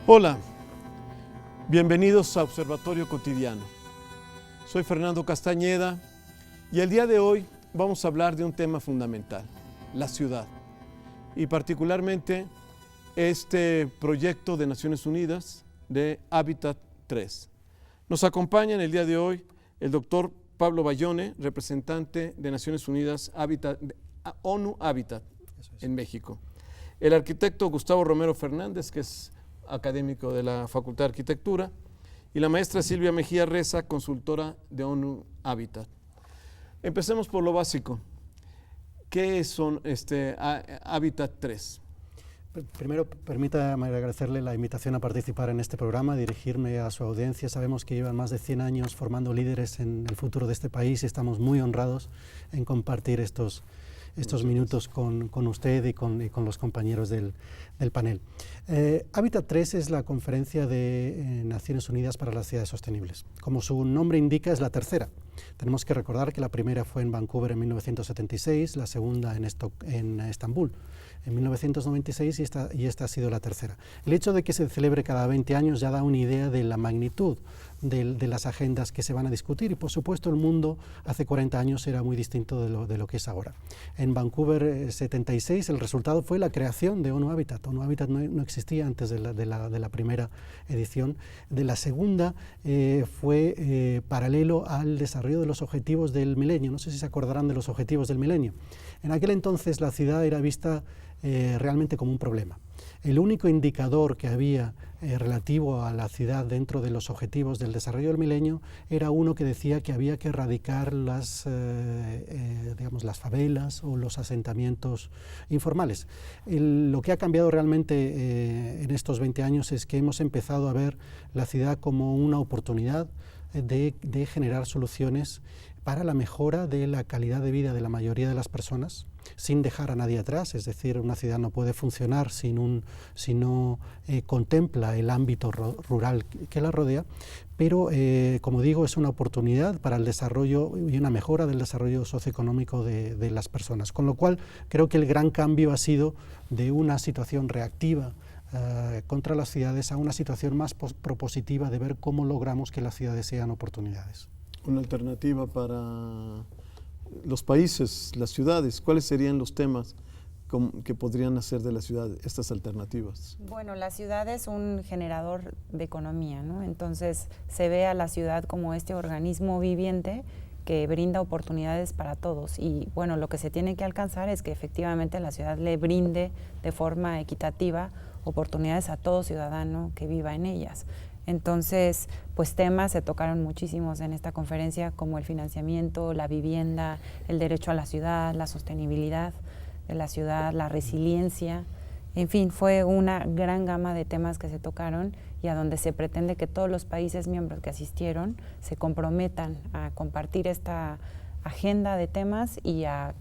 Hola, bienvenidos a Observatorio Cotidiano. Soy Fernando Castañeda y el día de hoy vamos a hablar de un tema fundamental, la ciudad, y particularmente este proyecto de Naciones Unidas de Hábitat 3. Nos acompaña en el día de hoy el doctor Pablo Bayone, representante de Naciones Unidas ONU Hábitat en México. El arquitecto Gustavo Romero Fernández, que es académico de la Facultad de Arquitectura, y la maestra Silvia Mejía Reza, consultora de ONU Hábitat. Empecemos por lo básico. ¿Qué son Hábitat 3? Primero, permítame agradecerle la invitación a participar en este programa, dirigirme a su audiencia. Sabemos que llevan más de 100 años formando líderes en el futuro de este país y estamos muy honrados en compartir estos minutos con usted y con los compañeros del panel. Hábitat 3 es la conferencia de Naciones Unidas para las Ciudades Sostenibles. Como su nombre indica, es la tercera. Tenemos que recordar que la primera fue en Vancouver en 1976, la segunda en Estambul en 1996 y esta ha sido la tercera. El hecho de que se celebre cada 20 años ya da una idea de la magnitud de las agendas que se van a discutir, y por supuesto el mundo hace 40 años era muy distinto de lo que es ahora. En Vancouver 76 el resultado fue la creación de ONU Hábitat. ONU Hábitat no existía antes de la primera edición. De la segunda fue paralelo al desarrollo de los objetivos del milenio. No sé si se acordarán de los objetivos del milenio. En aquel entonces la ciudad era vista realmente como un problema. El único indicador que había relativo a la ciudad dentro de los objetivos del desarrollo del milenio era uno que decía que había que erradicar las favelas o los asentamientos informales. Lo que ha cambiado realmente en estos 20 años es que hemos empezado a ver la ciudad como una oportunidad de generar soluciones para la mejora de la calidad de vida de la mayoría de las personas, sin dejar a nadie atrás. Es decir, una ciudad no puede funcionar si no contempla el ámbito rural que la rodea, pero como digo, es una oportunidad para el desarrollo y una mejora del desarrollo socioeconómico de las personas, con lo cual creo que el gran cambio ha sido de una situación reactiva contra las ciudades a una situación más propositiva de ver cómo logramos que las ciudades sean oportunidades. Una alternativa para los países, las ciudades. ¿Cuáles serían los temas que podrían hacer de la ciudad estas alternativas? Bueno, la ciudad es un generador de economía, ¿no? Entonces se ve a la ciudad como este organismo viviente que brinda oportunidades para todos, y bueno, lo que se tiene que alcanzar es que efectivamente la ciudad le brinde de forma equitativa oportunidades a todo ciudadano que viva en ellas. Entonces, pues temas se tocaron muchísimos en esta conferencia, como el financiamiento, la vivienda, el derecho a la ciudad, la sostenibilidad de la ciudad, la resiliencia. En fin, fue una gran gama de temas que se tocaron y a donde se pretende que todos los países miembros que asistieron se comprometan a compartir esta agenda de temas y a,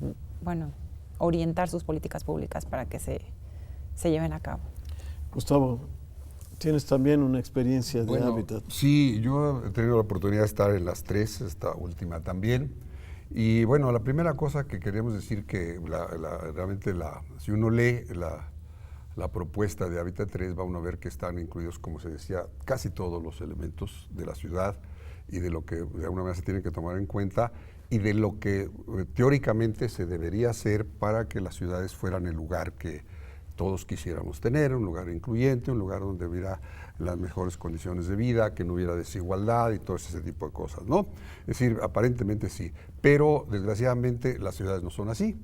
orientar sus políticas públicas para que se lleven a cabo. Gustavo, tienes también una experiencia de Hábitat. Sí, yo he tenido la oportunidad de estar en las tres, esta última también. Y bueno, la primera cosa que queríamos decir que realmente si uno lee la propuesta de Hábitat 3, va uno a ver que están incluidos, como se decía, casi todos los elementos de la ciudad y de lo que de alguna manera se tienen que tomar en cuenta y de lo que teóricamente se debería hacer para que las ciudades fueran el lugar que todos quisiéramos tener, un lugar incluyente, un lugar donde hubiera las mejores condiciones de vida, que no hubiera desigualdad y todo ese tipo de cosas, ¿no? Es decir, aparentemente sí, pero desgraciadamente las ciudades no son así.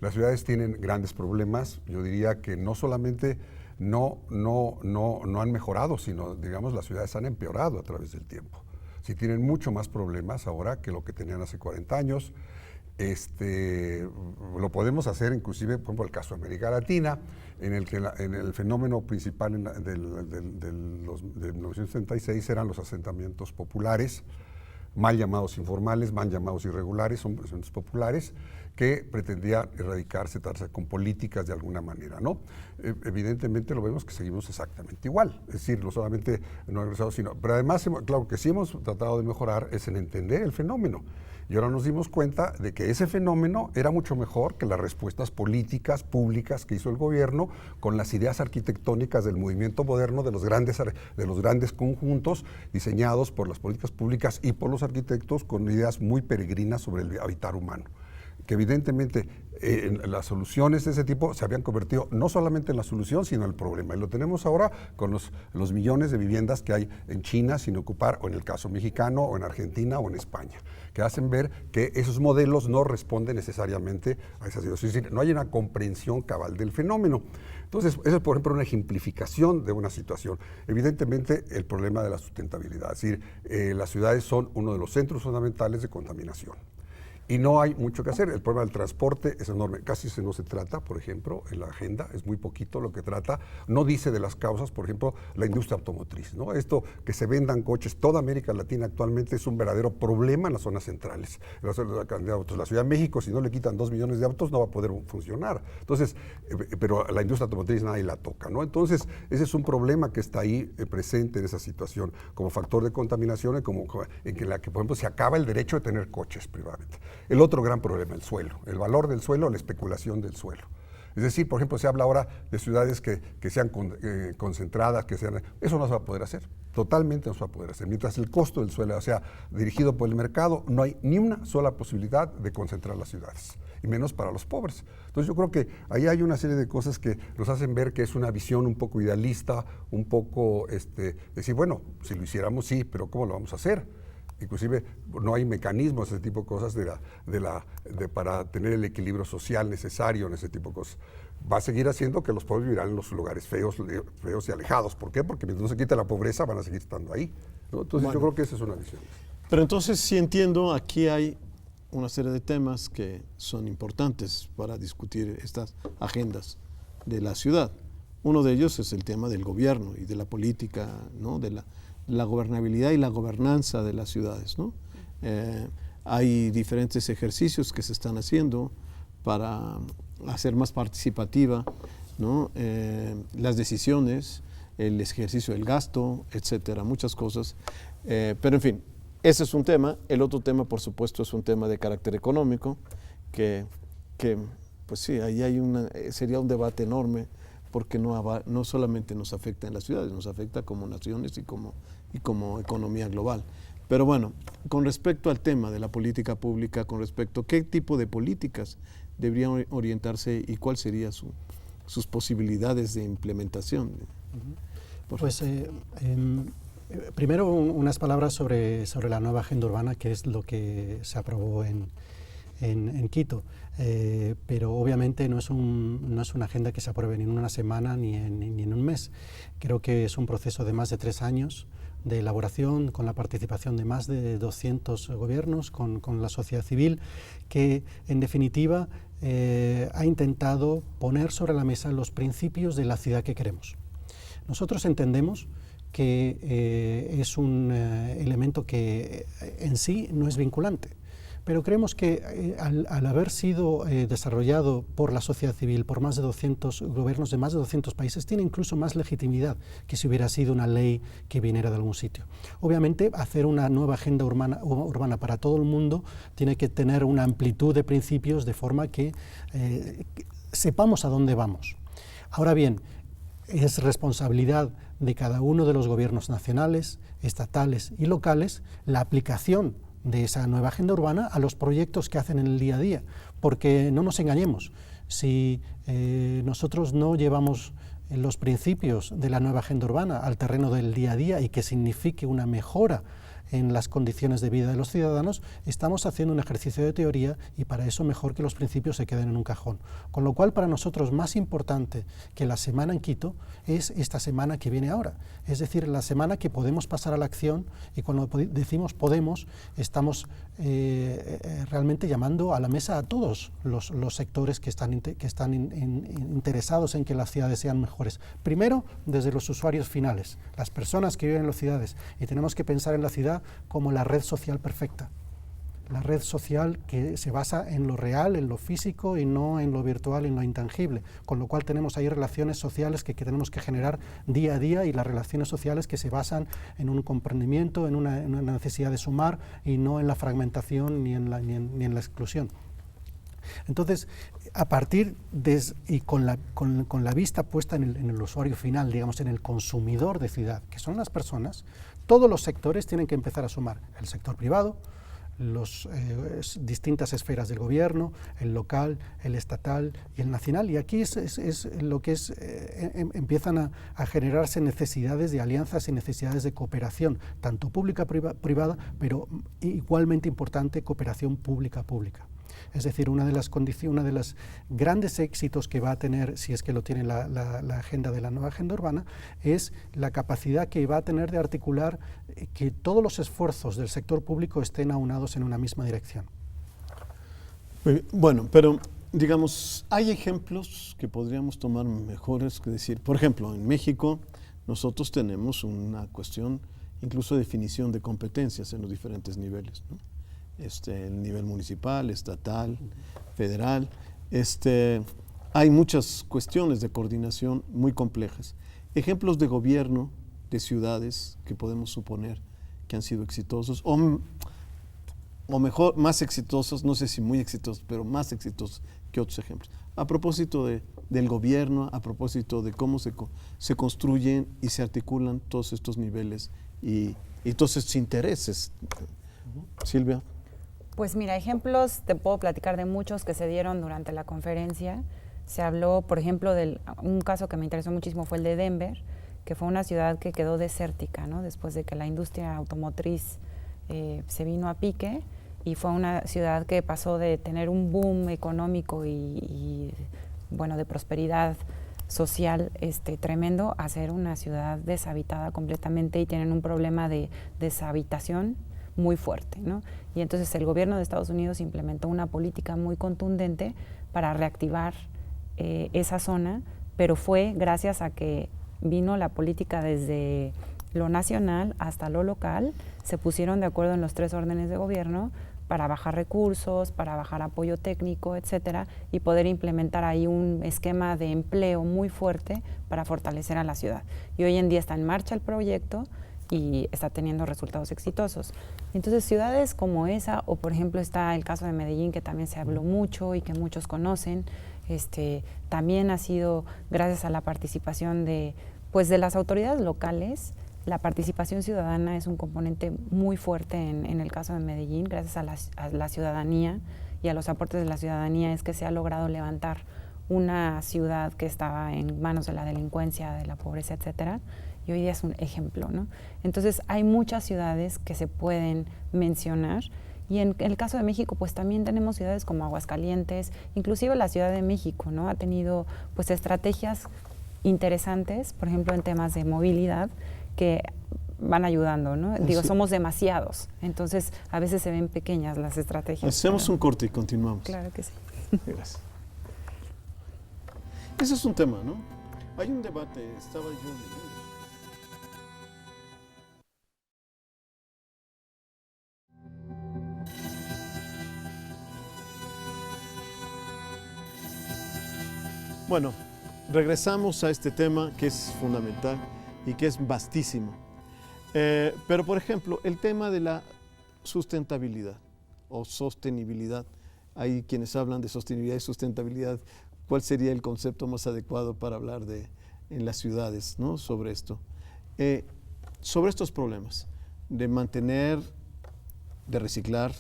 Las ciudades tienen grandes problemas. Yo diría que no solamente no han mejorado, sino, digamos, las ciudades han empeorado a través del tiempo. Sí tienen mucho más problemas ahora que lo que tenían hace 40 años. Lo podemos hacer inclusive, por ejemplo, el caso de América Latina, en el que en el fenómeno principal de 1976 eran los asentamientos populares, mal llamados informales, mal llamados irregulares, son asentamientos populares, que pretendía erradicarse con políticas de alguna manera, ¿no? Evidentemente lo vemos que seguimos exactamente igual, es decir, no solamente no ha regresado, sino, pero además, claro que sí hemos tratado de mejorar es en entender el fenómeno. Y ahora nos dimos cuenta de que ese fenómeno era mucho mejor que las respuestas políticas, públicas que hizo el gobierno con las ideas arquitectónicas del movimiento moderno, de los grandes conjuntos diseñados por las políticas públicas y por los arquitectos con ideas muy peregrinas sobre el habitar humano. Que evidentemente las soluciones de ese tipo se habían convertido no solamente en la solución, sino en el problema. Y lo tenemos ahora con los millones de viviendas que hay en China sin ocupar, o en el caso mexicano, o en Argentina, o en España, que hacen ver que esos modelos no responden necesariamente a esa situación. Es decir, no hay una comprensión cabal del fenómeno. Entonces, esa es, por ejemplo, una ejemplificación de una situación. Evidentemente, el problema de la sustentabilidad. Es decir, las ciudades son uno de los centros fundamentales de contaminación. Y no hay mucho que hacer. El problema del transporte es enorme. Casi no se trata, por ejemplo, en la agenda, es muy poquito lo que trata. No dice de las causas, por ejemplo, la industria automotriz, ¿no? Esto que se vendan coches, toda América Latina actualmente es un verdadero problema en las zonas centrales. La Ciudad de México, si no le quitan 2 millones de autos, no va a poder funcionar. Entonces, pero la industria automotriz nadie la toca, ¿no? Entonces, ese es un problema que está ahí presente en esa situación, como factor de contaminación, en la que, por ejemplo, se acaba el derecho de tener coches privadamente. El otro gran problema, el suelo, el valor del suelo, la especulación del suelo. Es decir, por ejemplo, se habla ahora de ciudades que sean concentradas, eso no se va a poder hacer, totalmente no se va a poder hacer. Mientras el costo del suelo sea dirigido por el mercado, no hay ni una sola posibilidad de concentrar las ciudades, y menos para los pobres. Entonces yo creo que ahí hay una serie de cosas que nos hacen ver que es una visión un poco idealista, un poco decir, bueno, si lo hiciéramos sí, pero ¿cómo lo vamos a hacer? Inclusive no hay mecanismos, ese tipo de cosas para tener el equilibrio social necesario en ese tipo de cosas. Va a seguir haciendo que los pobres vivirán en los lugares feos y alejados. ¿Por qué? Porque mientras no se quite la pobreza van a seguir estando ahí, ¿no? Entonces bueno, yo creo que esa es una visión. Pero entonces sí entiendo, aquí hay una serie de temas que son importantes para discutir estas agendas de la ciudad. Uno de ellos es el tema del gobierno y de la política, ¿no? De la gobernabilidad y la gobernanza de las ciudades, ¿no? Hay diferentes ejercicios que se están haciendo para hacer más participativa, ¿no? Las decisiones, el ejercicio del gasto, etcétera, muchas cosas. Pero en fin, ese es un tema. El otro tema, por supuesto, es un tema de carácter económico, que pues sí, ahí hay sería un debate enorme, porque no solamente nos afecta en las ciudades, nos afecta como naciones y como economía global. Pero bueno, con respecto al tema de la política pública, con respecto a qué tipo de políticas deberían orientarse y cuáles serían sus posibilidades de implementación. Pues primero unas palabras sobre la nueva agenda urbana, que es lo que se aprobó en Quito. Pero obviamente no es una agenda que se apruebe ni en una semana ni en un mes. Creo que es un proceso de más de 3 años de elaboración, con la participación de más de 200 gobiernos, con la sociedad civil, que en definitiva ha intentado poner sobre la mesa los principios de la ciudad que queremos. Nosotros entendemos que es un elemento que en sí no es vinculante, pero creemos que al haber sido desarrollado por la sociedad civil, por más de 200 gobiernos de más de 200 países, tiene incluso más legitimidad que si hubiera sido una ley que viniera de algún sitio. Obviamente, hacer una nueva agenda urbana para todo el mundo tiene que tener una amplitud de principios de forma que sepamos a dónde vamos. Ahora bien, es responsabilidad de cada uno de los gobiernos nacionales, estatales y locales la aplicación de esa nueva agenda urbana a los proyectos que hacen en el día a día, porque no nos engañemos, si nosotros no llevamos los principios de la nueva agenda urbana al terreno del día a día y que signifique una mejora en las condiciones de vida de los ciudadanos, estamos haciendo un ejercicio de teoría y para eso mejor que los principios se queden en un cajón. Con lo cual, para nosotros, más importante que la semana en Quito es esta semana que viene ahora. Es decir, la semana que podemos pasar a la acción, y cuando decimos podemos, estamos realmente llamando a la mesa a todos los sectores que están interesados en que las ciudades sean mejores. Primero, desde los usuarios finales, las personas que viven en las ciudades, y tenemos que pensar en la ciudad como la red social perfecta. la red social que se basa en lo real, en lo físico y no en lo virtual, en lo intangible, con lo cual tenemos ahí relaciones sociales que tenemos que generar día a día, y las relaciones sociales que se basan en un comprendimiento, en una necesidad de sumar y no en la fragmentación ni en la exclusión. Entonces, a partir y con la vista puesta en el usuario final, digamos, en el consumidor de ciudad, que son las personas, todos los sectores tienen que empezar a sumar: el sector privado, las distintas esferas del gobierno, el local, el estatal y el nacional. Y aquí es lo que empiezan a generarse necesidades de alianzas y necesidades de cooperación, tanto pública-privada, pero igualmente importante, cooperación pública-pública. Es decir, una de los grandes éxitos que va a tener, si es que lo tiene la agenda de la nueva agenda urbana, es la capacidad que va a tener de articular que todos los esfuerzos del sector público estén aunados en una misma dirección. Bueno, pero digamos, hay ejemplos que podríamos tomar mejores que decir. Por ejemplo, en México nosotros tenemos una cuestión, incluso de definición de competencias en los diferentes niveles, ¿no? El nivel municipal, estatal, federal. Hay muchas cuestiones de coordinación muy complejas. Ejemplos de gobierno de ciudades que podemos suponer que han sido exitosos, o mejor, más exitosos, no sé si muy exitosos, pero más exitosos que otros ejemplos. A propósito del gobierno, a propósito de cómo se construyen y se articulan todos estos niveles y todos estos intereses. Silvia. Pues mira, ejemplos, te puedo platicar de muchos que se dieron durante la conferencia. Se habló, por ejemplo, un caso que me interesó muchísimo fue el de Denver, que fue una ciudad que quedó desértica, ¿no? Después de que la industria automotriz se vino a pique, y fue una ciudad que pasó de tener un boom económico y bueno, de prosperidad social tremendo, a ser una ciudad deshabitada completamente, y tienen un problema de deshabitación muy fuerte, ¿no? Y entonces el gobierno de Estados Unidos implementó una política muy contundente para reactivar esa zona, pero fue gracias a que vino la política desde lo nacional hasta lo local. Se pusieron de acuerdo en los 3 órdenes de gobierno para bajar recursos, para bajar apoyo técnico, etcétera, y poder implementar ahí un esquema de empleo muy fuerte para fortalecer a la ciudad. Y hoy en día está en marcha el proyecto y está teniendo resultados exitosos. Entonces, ciudades como esa, o por ejemplo está el caso de Medellín, que también se habló mucho y que muchos conocen, también ha sido gracias a la participación de las autoridades locales. La participación ciudadana es un componente muy fuerte en el caso de Medellín. Gracias a la ciudadanía y a los aportes de la ciudadanía es que se ha logrado levantar una ciudad que estaba en manos de la delincuencia, de la pobreza, etcétera, y hoy día es un ejemplo, ¿no? Entonces hay muchas ciudades que se pueden mencionar, y en el caso de México pues también tenemos ciudades como Aguascalientes, inclusive la Ciudad de México, ¿no? Ha tenido pues estrategias interesantes, por ejemplo en temas de movilidad, que van ayudando, ¿no? Sí. Digo, somos demasiados, entonces a veces se ven pequeñas las estrategias. Hacemos un corte y continuamos. Claro que sí. Gracias. Ese es un tema, ¿no? Hay un debate, estaba yo leyendo. Bueno, regresamos a este tema que es fundamental y que es vastísimo. Pero, por ejemplo, el tema de la sustentabilidad o sostenibilidad. Hay quienes hablan de sostenibilidad y sustentabilidad. ¿Cuál sería el concepto más adecuado para hablar en las ciudades, ¿no? Sobre esto? Sobre estos problemas de mantener, de reciclar,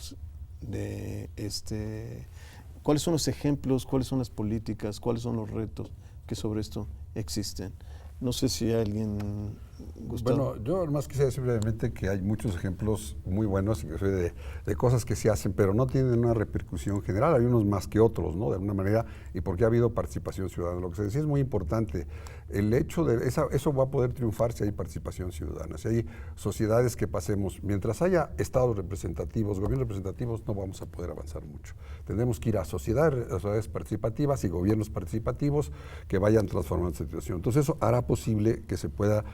¿cuáles son los ejemplos, cuáles son las políticas, cuáles son los retos que sobre esto existen? No sé si alguien, Gustavo. Bueno, yo más quisiera decir brevemente que hay muchos ejemplos muy buenos de cosas que se hacen, pero no tienen una repercusión general. Hay unos más que otros, ¿no? De alguna manera, y porque ha habido participación ciudadana. Lo que se decía es muy importante. El hecho de eso va a poder triunfar si hay participación ciudadana, si hay sociedades que pasemos. Mientras haya estados representativos, gobiernos representativos, no vamos a poder avanzar mucho. Tendremos que ir a sociedades participativas y gobiernos participativos que vayan transformando esta situación. Entonces eso hará posible que se pueda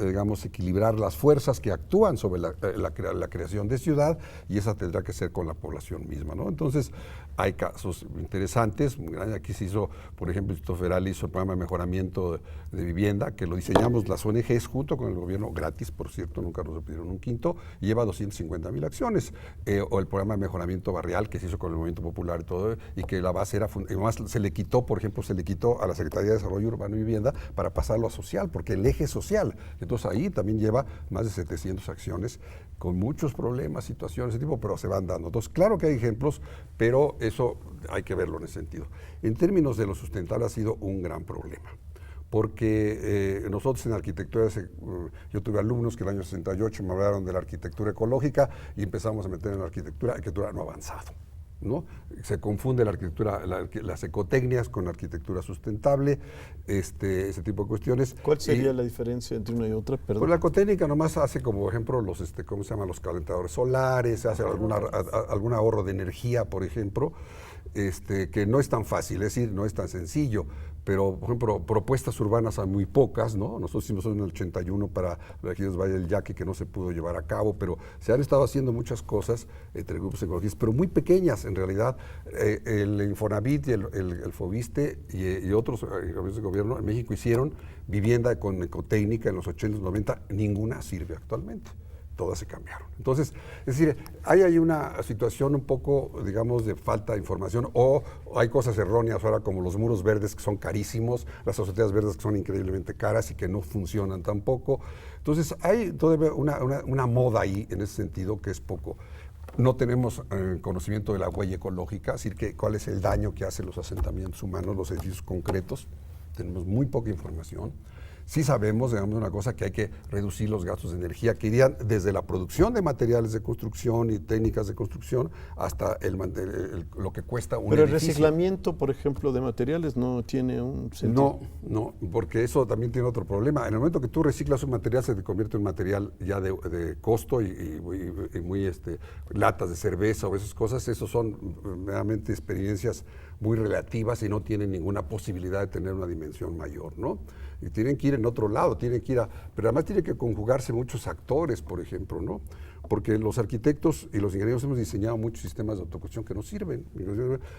digamos, equilibrar las fuerzas que actúan sobre la creación de ciudad, y esa tendrá que ser con la población misma, ¿no? Entonces, hay casos interesantes. Aquí se hizo, por ejemplo, el Instituto Federal hizo el programa de mejoramiento de vivienda, que lo diseñamos las ONGs junto con el gobierno, gratis, por cierto, nunca nos pidieron un quinto, y lleva 250,000 acciones. O el programa de mejoramiento barrial, que se hizo con el Movimiento Popular y todo, y que la base era, además se le quitó, por ejemplo, a la Secretaría de Desarrollo Urbano y Vivienda para pasarlo a social, porque el eje social. Entonces ahí también lleva más de 700 acciones con muchos problemas, situaciones de ese tipo, pero se van dando. Entonces, claro que hay ejemplos, pero eso hay que verlo en ese sentido. En términos de lo sustentable ha sido un gran problema, porque nosotros en arquitectura, yo tuve alumnos que en el año 68 me hablaron de la arquitectura ecológica y empezamos a meter en la arquitectura no avanzado, ¿no? Se confunde la arquitectura, las ecotecnias con la arquitectura sustentable, ese tipo de cuestiones. ¿Cuál sería la diferencia entre una y otra? Perdón. Pues la ecotécnica nomás hace como ejemplo los, ¿cómo se llaman? Los calentadores solares, hace algún ahorro de energía, por ejemplo, que no es tan fácil, es decir, no es tan sencillo. Pero, por ejemplo, propuestas urbanas hay muy pocas, ¿no? Nosotros hicimos en el 81 para la región de Valle del Yaqui, que no se pudo llevar a cabo, pero se han estado haciendo muchas cosas entre grupos ecologistas, pero muy pequeñas en realidad. El Infonavit y el Fobiste y otros gobiernos de gobierno en México hicieron vivienda con ecotécnica en los 80, 90, ninguna sirve actualmente. Todas se cambiaron. Entonces, es decir, hay una situación un poco, digamos, de falta de información, o hay cosas erróneas ahora como los muros verdes que son carísimos, las azoteas verdes que son increíblemente caras y que no funcionan tampoco. Entonces, hay todavía una moda ahí en ese sentido que es poco. No tenemos conocimiento de la huella ecológica, es decir, cuál es el daño que hacen los asentamientos humanos, los edificios concretos. Tenemos muy poca información. Sí sabemos, digamos, una cosa, que hay que reducir los gastos de energía, que irían desde la producción de materiales de construcción y técnicas de construcción hasta lo que cuesta un edificio. Pero el reciclamiento, por ejemplo, de materiales no tiene un sentido. No, porque eso también tiene otro problema. En el momento que tú reciclas un material, se te convierte en un material ya de costo y muy latas de cerveza o esas cosas. Esos son realmente experiencias muy relativas y no tienen ninguna posibilidad de tener una dimensión mayor, ¿no? Y tienen que ir en otro lado, pero además tienen que conjugarse muchos actores, por ejemplo, ¿no? Porque los arquitectos y los ingenieros hemos diseñado muchos sistemas de autoconstrucción que no sirven,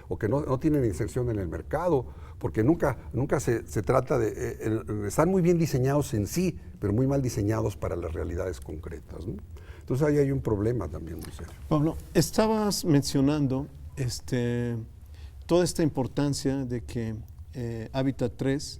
o que no tienen inserción en el mercado, porque nunca se trata están muy bien diseñados en sí, pero muy mal diseñados para las realidades concretas, ¿no? Entonces ahí hay un problema también muy serio. Pablo, estabas mencionando toda esta importancia de que Hábitat 3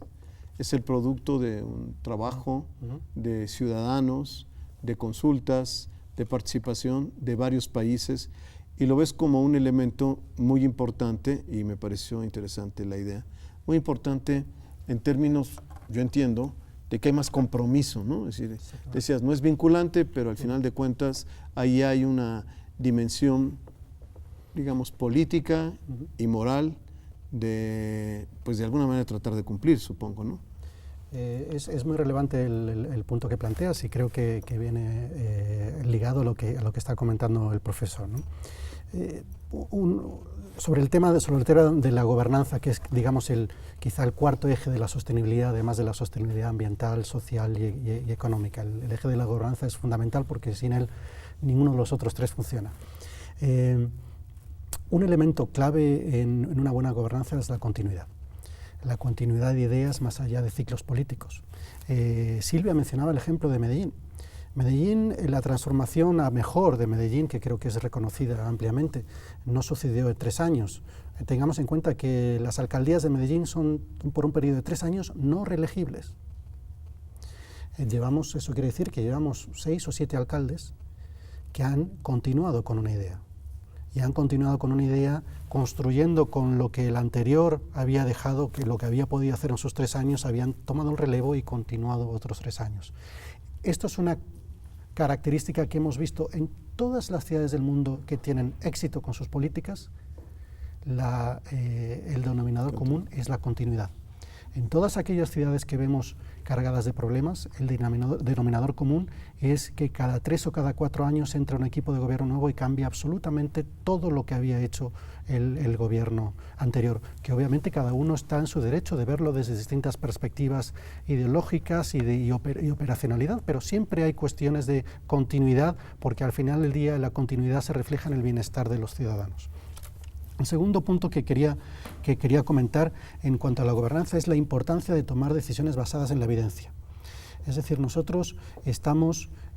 es el producto de un trabajo de ciudadanos, de consultas, de participación de varios países, y lo ves como un elemento muy importante, y me pareció interesante la idea, muy importante en términos, yo entiendo, de que hay más compromiso, ¿no? Es decir, decías, no es vinculante, pero al final de cuentas ahí hay una dimensión, digamos, política y moral pues de alguna manera tratar de cumplir, supongo, ¿no? Es muy relevante el punto que planteas, y creo que viene ligado a lo que está comentando el profesor, ¿no? Sobre el tema de la gobernanza, que es, digamos, quizá el cuarto eje de la sostenibilidad, además de la sostenibilidad ambiental, social y económica. El eje de la gobernanza es fundamental porque sin él ninguno de los otros tres funciona. Un elemento clave en una buena gobernanza es la continuidad de ideas más allá de ciclos políticos. Silvia mencionaba el ejemplo de Medellín. La transformación a mejor de Medellín, que creo que es reconocida ampliamente, no sucedió en 3 años. Tengamos en cuenta que las alcaldías de Medellín son, por un periodo de 3 años, no reelegibles. Eso quiere decir que llevamos 6 o 7 alcaldes que han continuado con una idea. Y han continuado con una idea, construyendo con lo que el anterior había dejado, que lo que había podido hacer en sus 3 años, habían tomado el relevo y continuado otros 3 años. Esto es una característica que hemos visto en todas las ciudades del mundo que tienen éxito con sus políticas. El denominador común es la continuidad. En todas aquellas ciudades que vemos cargadas de problemas, el denominador común es que cada 3 o cada 4 años entra un equipo de gobierno nuevo y cambia absolutamente todo lo que había hecho el gobierno anterior, que obviamente cada uno está en su derecho de verlo desde distintas perspectivas ideológicas y operacionalidad, pero siempre hay cuestiones de continuidad, porque al final del día la continuidad se refleja en el bienestar de los ciudadanos. El segundo punto que quería comentar en cuanto a la gobernanza es la importancia de tomar decisiones basadas en la evidencia. Es decir,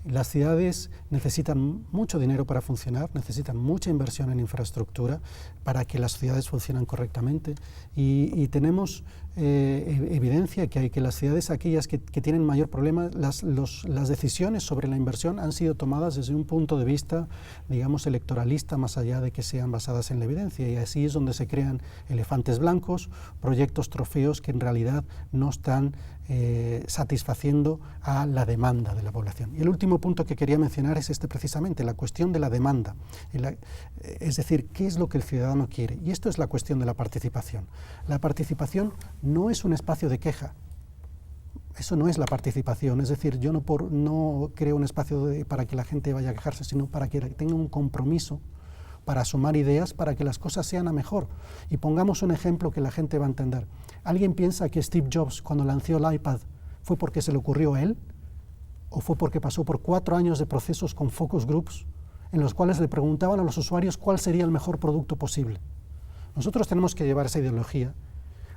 las ciudades necesitan mucho dinero para funcionar, necesitan mucha inversión en infraestructura para que las ciudades funcionen correctamente y tenemos evidencia que las ciudades aquellas que tienen mayor problema, las decisiones sobre la inversión han sido tomadas desde un punto de vista, digamos, electoralista, más allá de que sean basadas en la evidencia, y así es donde se crean elefantes blancos, proyectos trofeos que en realidad no están satisfaciendo a la demanda de la población. Y el último punto que quería mencionar es precisamente, la cuestión de la demanda, es decir, ¿qué es lo que el ciudadano quiere? Y esto es la cuestión de la participación. La participación no es un espacio de queja, eso no es la participación, es decir, yo no creo un espacio para que la gente vaya a quejarse, sino para que tenga un compromiso para sumar ideas, para que las cosas sean a mejor. Y pongamos un ejemplo que la gente va a entender. ¿Alguien piensa que Steve Jobs, cuando lanzó el iPad, fue porque se le ocurrió a él? ¿O fue porque pasó por 4 años de procesos con focus groups, en los cuales le preguntaban a los usuarios cuál sería el mejor producto posible? Nosotros tenemos que llevar esa ideología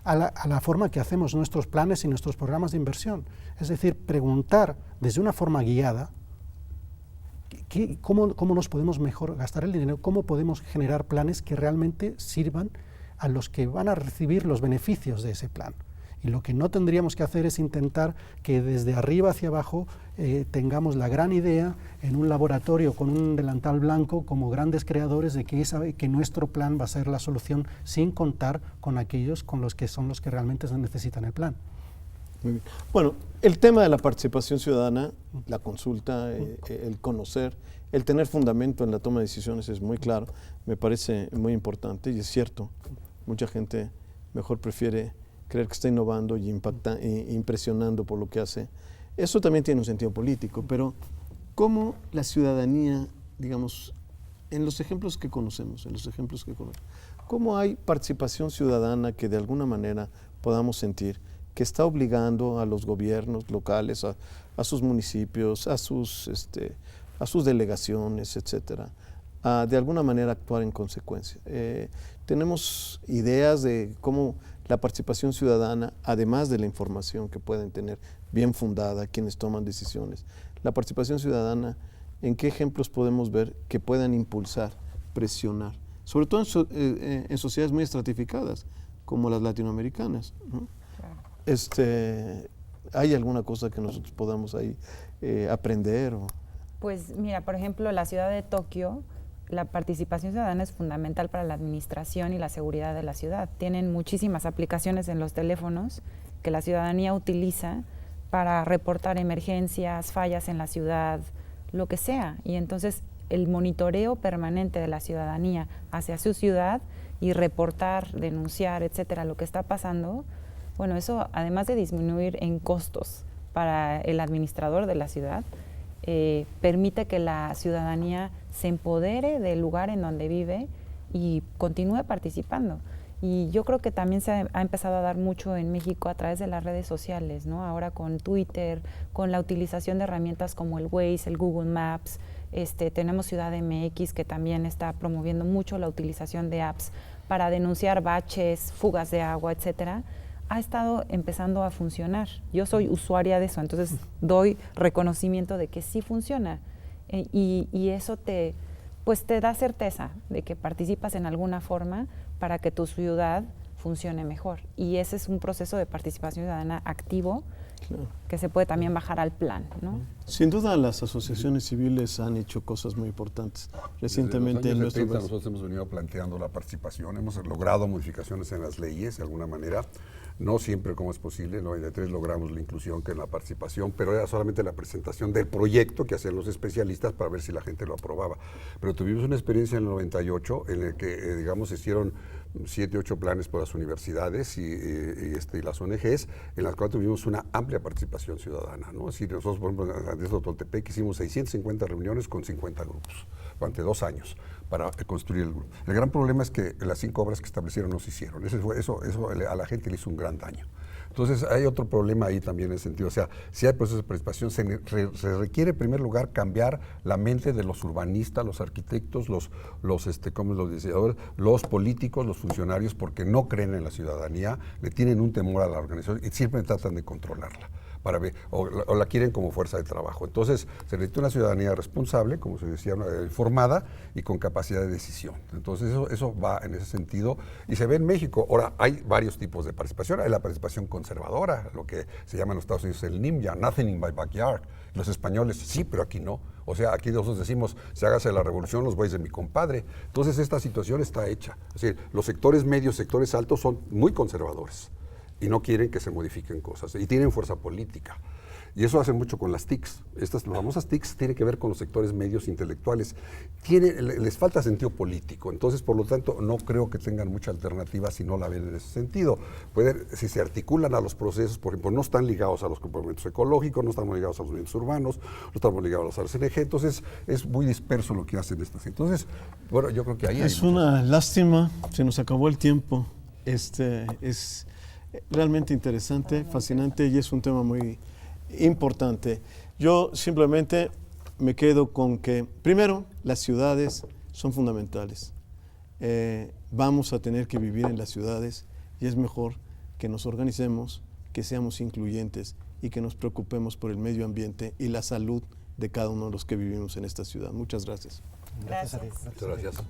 a la forma que hacemos nuestros planes y nuestros programas de inversión. Es decir, preguntar desde una forma guiada, ¿cómo nos podemos mejor gastar el dinero? ¿Cómo podemos generar planes que realmente sirvan a los que van a recibir los beneficios de ese plan? Y lo que no tendríamos que hacer es intentar que desde arriba hacia abajo tengamos la gran idea en un laboratorio con un delantal blanco como grandes creadores de que nuestro plan va a ser la solución, sin contar con aquellos con los que son los que realmente necesitan el plan. Muy bien. Bueno, el tema de la participación ciudadana, la consulta, el conocer, el tener fundamento en la toma de decisiones es muy claro, me parece muy importante y es cierto, mucha gente mejor prefiere creer que está innovando y impresionando por lo que hace. Eso también tiene un sentido político, pero ¿cómo la ciudadanía, digamos, en los ejemplos que conocemos, cómo hay participación ciudadana que de alguna manera podamos sentir que está obligando a los gobiernos locales, a sus municipios, a sus delegaciones, etcétera, a de alguna manera actuar en consecuencia? Tenemos ideas de cómo la participación ciudadana, además de la información que pueden tener bien fundada quienes toman decisiones, la participación ciudadana, ¿en qué ejemplos podemos ver que puedan impulsar, presionar? Sobre todo en sociedades muy estratificadas, como las latinoamericanas, ¿no? ¿Hay alguna cosa que nosotros podamos ahí aprender? Pues mira, por ejemplo, la ciudad de Tokio, la participación ciudadana es fundamental para la administración y la seguridad de la ciudad. Tienen muchísimas aplicaciones en los teléfonos que la ciudadanía utiliza para reportar emergencias, fallas en la ciudad, lo que sea. Y entonces el monitoreo permanente de la ciudadanía hacia su ciudad y reportar, denunciar, etcétera, lo que está pasando, bueno, eso además de disminuir en costos para el administrador de la ciudad, permite que la ciudadanía se empodere del lugar en donde vive y continúe participando. Y yo creo que también se ha empezado a dar mucho en México a través de las redes sociales, ¿no? Ahora con Twitter, con la utilización de herramientas como el Waze, el Google Maps, tenemos Ciudad MX que también está promoviendo mucho la utilización de apps para denunciar baches, fugas de agua, etcétera. Ha estado empezando a funcionar. Yo soy usuaria de eso, entonces doy reconocimiento de que sí funciona. Y eso te da certeza de que participas en alguna forma para que tu ciudad funcione mejor. Y ese es un proceso de participación ciudadana activo, claro, que se puede también bajar al plan, ¿no? Sin duda las asociaciones civiles han hecho cosas muy importantes. Recientemente en nuestro país nosotros hemos venido planteando la participación, hemos logrado modificaciones en las leyes de alguna manera. No siempre como es posible, en el 93 logramos la inclusión que en la participación, pero era solamente la presentación del proyecto que hacían los especialistas para ver si la gente lo aprobaba. Pero tuvimos una experiencia en el 98 en el que, digamos, se hicieron 7, 8 planes por las universidades y las ONGs, en las cuales tuvimos una amplia participación ciudadana, ¿no? Es decir, nosotros, por ejemplo, en Andrés Toltepec hicimos 650 reuniones con 50 grupos durante 2 años para construir el grupo. El gran problema es que las 5 obras que establecieron no se hicieron. Eso a la gente le hizo un gran daño. Entonces hay otro problema ahí también en ese sentido. O sea, si hay procesos de participación, se requiere en primer lugar cambiar la mente de los urbanistas, los arquitectos, los diseñadores, los políticos, los funcionarios, porque no creen en la ciudadanía, le tienen un temor a la organización y siempre tratan de controlarla. O la quieren como fuerza de trabajo. Entonces, se necesita una ciudadanía responsable, como se decía, informada y con capacidad de decisión. Entonces, eso va en ese sentido y se ve en México. Ahora, hay varios tipos de participación. Hay la participación conservadora, lo que se llama en los Estados Unidos el NIMBYA, Nothing in my backyard. Los españoles, sí, pero aquí no. O sea, aquí nosotros decimos, se hágase la revolución, los bueyes de mi compadre. Entonces, esta situación está hecha. Es decir, los sectores medios, sectores altos son muy conservadores y no quieren que se modifiquen cosas, y tienen fuerza política. Y eso hace mucho con las TICs. Las famosas TICs tienen que ver con los sectores medios intelectuales. Les falta sentido político, entonces, por lo tanto, no creo que tengan mucha alternativa si no la ven en ese sentido. Si se articulan a los procesos, por ejemplo, no están ligados a los compromisos ecológicos, no están ligados a los movimientos urbanos, no están ligados a las ONG, entonces es muy disperso lo que hacen estas. Entonces, bueno, yo creo que ahí es una lástima, se nos acabó el tiempo. Es realmente interesante, fascinante y es un tema muy importante. Yo simplemente me quedo con que, primero, las ciudades son fundamentales. Vamos a tener que vivir en las ciudades y es mejor que nos organicemos, que seamos incluyentes y que nos preocupemos por el medio ambiente y la salud de cada uno de los que vivimos en esta ciudad. Muchas gracias. Gracias. Gracias a ti. Muchas gracias.